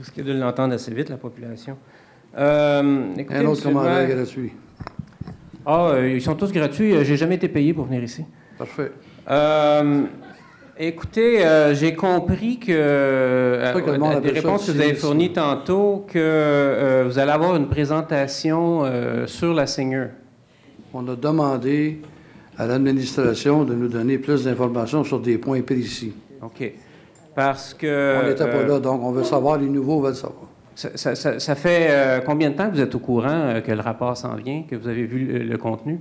risquez de l'entendre assez vite, la population. Écoutez, Un autre commentaire gratuit. Ils sont tous gratuits. J'ai jamais été payé pour venir ici. Parfait. Écoutez, j'ai compris que des réponses que vous avez fournies tantôt, que vous allez avoir une présentation sur la Seigneur. On a demandé à l'administration de nous donner plus d'informations sur des points précis. OK. Parce que... On n'était pas là, donc on veut savoir, les nouveaux veulent savoir. Ça fait combien de temps que vous êtes au courant que le rapport s'en vient, que vous avez vu le contenu?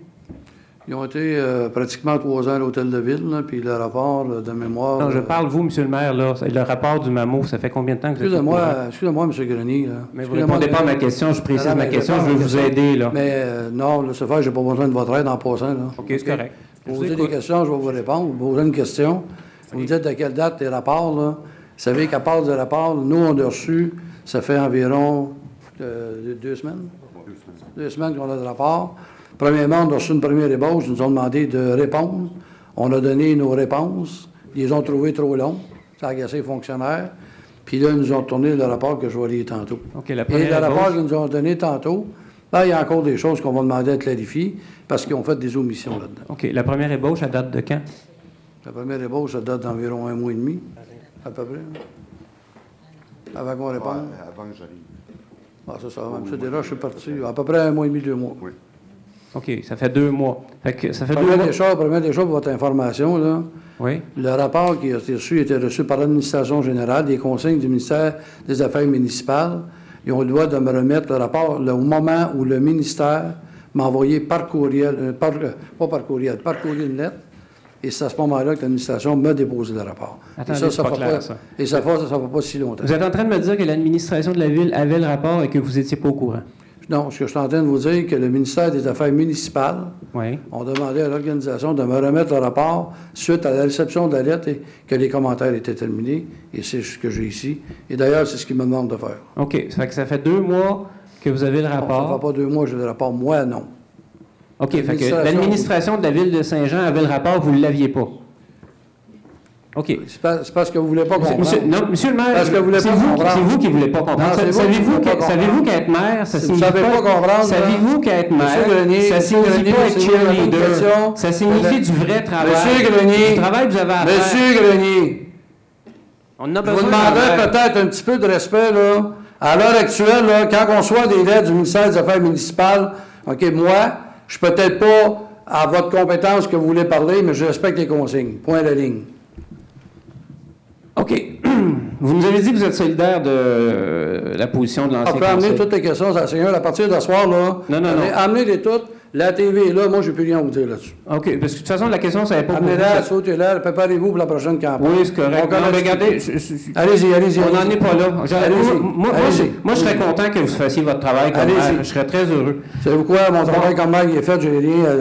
Ils ont été pratiquement 3 ans à l'Hôtel de Ville, là, puis le rapport de mémoire... Non, je parle, vous, M. le maire, là, le rapport du MAMO, ça fait combien de temps que vous êtes au courant? Excusez-moi, M. Grenier. Là. Mais vous ne répondez pas à ma question, je précise ma question, je veux vous aider, là. Mais non, là, ce fait, je n'ai pas besoin de votre aide en passant. Là. OK, c'est correct. Vous posez des questions, je vais vous répondre. Vous posez une question, vous me dites à quelle date les rapports, là. Vous savez qu'à part du rapport, nous, on a reçu, ça fait environ 2 semaines? 2 semaines qu'on a le rapport. Premièrement, on a reçu une première ébauche, ils nous ont demandé de répondre. On a donné nos réponses. Ils les ont trouvées trop longs. Ça a agacé les fonctionnaires. Puis là, ils nous ont tourné le rapport que je vais lire tantôt. Okay, et le rapport qu'ils nous ont donné tantôt, là, il y a encore des choses qu'on va demander à clarifier parce qu'ils ont fait des omissions là-dedans. OK. La première ébauche, elle date de quand? La première ébauche, ça date d'environ 1 mois et demi, à peu près. Avant qu'on réponde. Avant que j'arrive. Ah, c'est ça. M. Desroches, je suis parti. À peu près 1 mois et demi, 2 mois. Oui. OK, ça fait 2 mois. Fait que ça fait Première des choses, pour votre information, là, oui. Le rapport qui a été reçu était reçu par l'administration générale, des consignes du ministère des Affaires municipales. Ils ont le droit de me remettre le rapport au moment où le ministère m'a envoyé par courriel, pas par courriel, par courrier de lettre. Et c'est à ce moment-là que l'administration m'a déposé le rapport. Attendez, ça va pas. Et ça ne va pas si longtemps. Vous êtes en train de me dire que l'administration de la Ville avait le rapport et que vous n'étiez pas au courant? Non, ce que je suis en train de vous dire, que le ministère des Affaires municipales ont demandé à l'organisation de me remettre le rapport suite à la réception de la lettre et que les commentaires étaient terminés. Et c'est ce que j'ai ici. Et d'ailleurs, c'est ce qu'ils me demandent de faire. OK. Ça fait 2 mois que vous avez le rapport. Non, ça ne fait pas 2 mois que j'ai le rapport. Moi, non. OK. Fait que l'administration de la Ville de Saint-Jean avait le rapport, vous ne l'aviez pas. OK. C'est parce que vous ne voulez pas comprendre. Monsieur le maire, c'est vous qui ne voulez pas comprendre. Savez-vous qu'être maire, ça signifie pas... Savez-vous qu'être maire, ça signifie pas être cheerleader. Ça signifie du vrai travail. Monsieur Grenier. Du travail que vous avez à faire. Monsieur Grenier. On a besoin je vous demanderais peut-être un petit peu de respect, là. À l'heure actuelle, là, quand on reçoit des lettres du ministère des Affaires municipales, OK, moi, je suis peut-être pas à votre compétence que vous voulez parler, mais je respecte les consignes. Point de ligne. OK. Vous nous avez dit que vous êtes solidaire de la position de l'ancien conseil. On peut amener toutes les questions à la Seigneur à partir de ce soir, là. Non. Amenez-les toutes. La TV est là. Moi, je n'ai plus rien à vous dire là-dessus. OK. Parce que de toute façon, la question, ça n'est pas... Amenez-la, sautez-la. Préparez-vous pour la prochaine campagne. Oui, c'est correct. Regardez... Allez-y. On n'en est pas là. Moi, je serais content que vous fassiez votre travail comme maire. Je serais très heureux. Savez-vous quoi? Mon travail comme maire, il est fait. J'ai rien...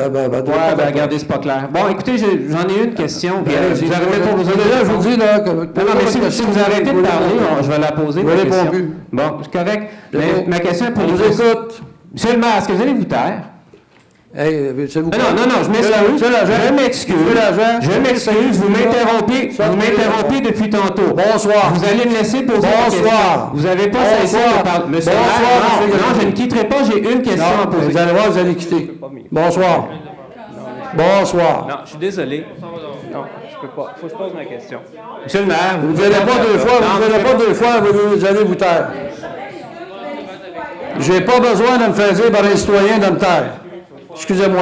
regardez, c'est pas clair. Bon, écoutez, j'en ai une question. Vous n'arrivez pas vous déjà, je vous dis, là... Non, mais si vous arrêtez de parler, je vais la poser. Je ne réponds plus. Bon, c'est correct. Mais ma question est pour vous. Je vous écoute. Monsieur le maire, est-ce que vous allez vous taire? Hey, non, je m'excuse. Je m'excuse. Vous m'interrompez depuis tantôt. Bonsoir. Vous allez me laisser poser ma question. Vous n'avez pas cessé de parler. Monsieur non, je ne quitterai pas. J'ai une question à poser. Vous allez voir, vous allez quitter. Bonsoir. Bonsoir. Non, je suis désolé. Non, je peux pas. Il faut que je pose ma question. Monsieur le maire. Vous n'allez pas deux fois. Vous allez vous taire. Je n'ai pas besoin de me faire dire par un citoyen de me taire. Excusez-moi.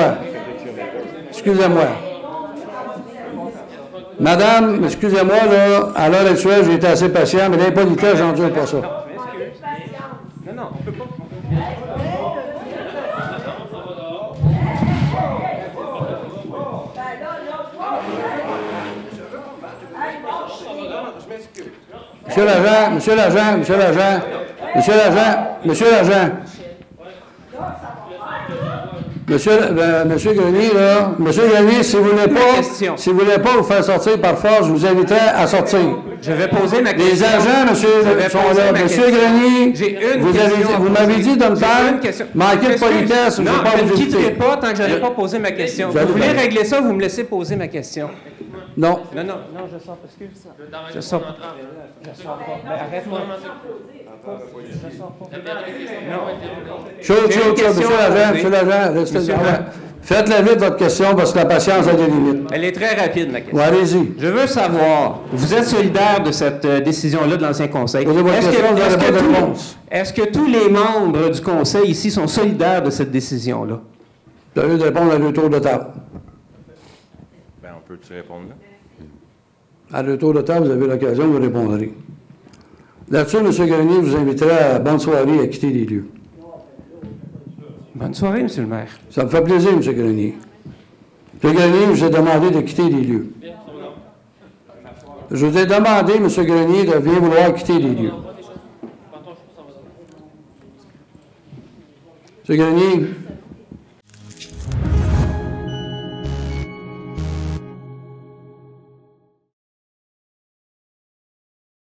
Madame, excusez-moi, là, à l'heure actuelle, j'ai été assez patient, mais l'impolitesse, j'endure pas ça. Non, on peut pas. Monsieur Grenier, là, Monsieur Grenier, si vous ne voulez pas vous faire sortir par force, je vous inviterai à sortir. Je vais poser ma question. Les agents, sont là. Monsieur Grenier, vous m'avez dit de me taire. Manquer de politesse, je ne quitterai pas tant que je n'aurai pas posé ma question. Vous voulez régler ça, vous me laissez poser ma question. Non. Non, je sors, excuse. Je sors pas. Je sors pas. Mais arrête-moi. Je sors pas. Monsieur l'agent, restez là. Faites-la vite, votre question, parce que la patience a des limites. Elle est très rapide, ma question. Oui, allez-y. Je veux savoir, vous êtes solidaire de cette décision-là de l'Ancien Conseil. Est-ce que tous les membres du Conseil ici sont solidaires de cette décision-là? Vous avez de répondre à deux tours de table. Bien, on peut-tu répondre là? À deux tours de table, vous avez l'occasion, vous répondrez. Là-dessus, M. Grenier, je vous inviterai à bonne soirée à quitter les lieux. Bonne soirée, M. le maire. Ça me fait plaisir, M. Grenier. M. Grenier, je vous ai demandé de quitter les lieux. Je vous ai demandé, M. Grenier, de bien vouloir quitter les lieux. M. Grenier,